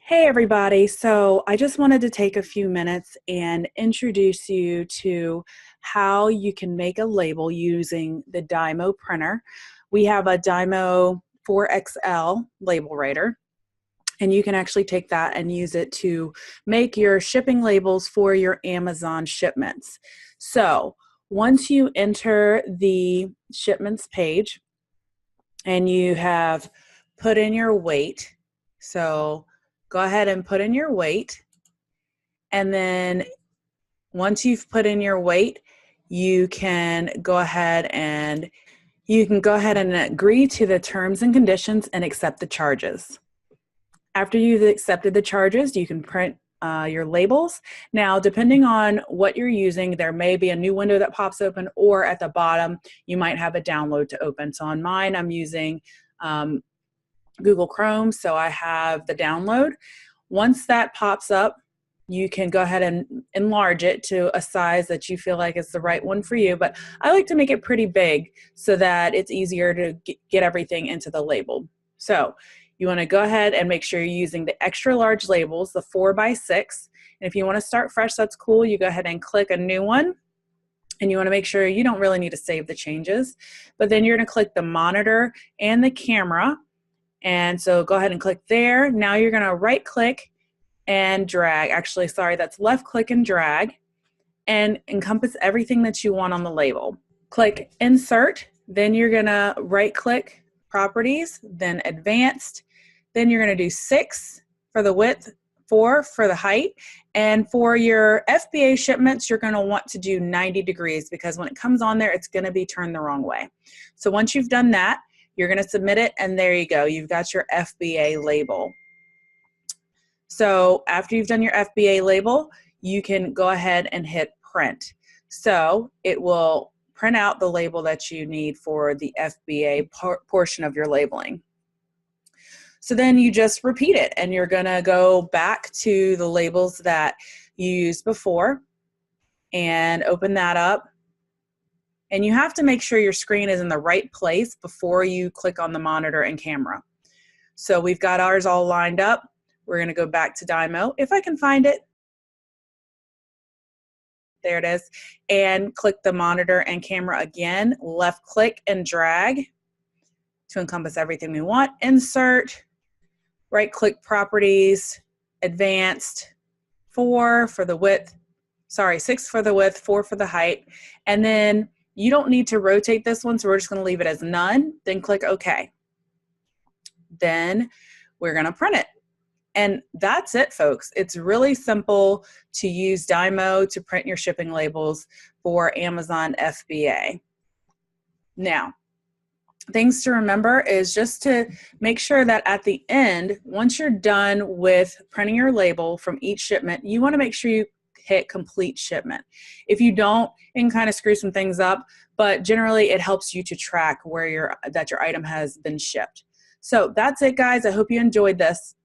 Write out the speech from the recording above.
Hey everybody, so I just wanted to take a few minutes and introduce you to how you can make a label using the Dymo printer. We have a Dymo 4XL label writer, and you can actually take that and use it to make your shipping labels for your Amazon shipments. So once you enter the shipments page and you have put in your weight, so go ahead and put in your weight, and then once you've put in your weight, you can go ahead and agree to the terms and conditions and accept the charges. After you've accepted the charges, you can print your labels. Now, depending on what you're using, there may be a new window that pops open, or at the bottom, you might have a download to open. So on mine, I'm using Google Chrome, so I have the download. Once that pops up, you can go ahead and enlarge it to a size that you feel like is the right one for you, but I like to make it pretty big so that it's easier to get everything into the label. So you want to go ahead and make sure you're using the extra large labels, the 4x6, and if you want to start fresh, that's cool. You go ahead and click a new one, and you want to make sure you don't really need to save the changes, but then you're going to click the monitor and the camera. And so go ahead and click there. Now you're going to right click and drag. Actually, sorry, that's left click and drag, and encompass everything that you want on the label. Click insert, then you're going to right click properties, then advanced, then you're going to do 6 for the width, 4 for the height, and for your FBA shipments, you're going to want to do 90 degrees because when it comes on there, it's going to be turned the wrong way. So once you've done that, you're going to submit it, and there you go. You've got your FBA label. So after you've done your FBA label, you can go ahead and hit print. So it will print out the label that you need for the FBA portion of your labeling. So then you just repeat it, and you're going to go back to the labels that you used before and open that up. And you have to make sure your screen is in the right place before you click on the monitor and camera. So we've got ours all lined up. We're going to go back to Dymo, if I can find it. There it is. And click the monitor and camera again. Left click and drag to encompass everything we want. Insert, right click properties, advanced, 4 for the width, 6 for the width, 4 for the height. And then you don't need to rotate this one, so we're just going to leave it as none. Then click OK. Then we're going to print it. And that's it, folks. It's really simple to use Dymo to print your shipping labels for Amazon FBA. Now, things to remember is just to make sure that at the end, once you're done with printing your label from each shipment, you want to make sure you hit complete shipment. If you don't, it can kind of screw some things up, but generally it helps you to track where that your item has been shipped. So that's it, guys. I hope you enjoyed this.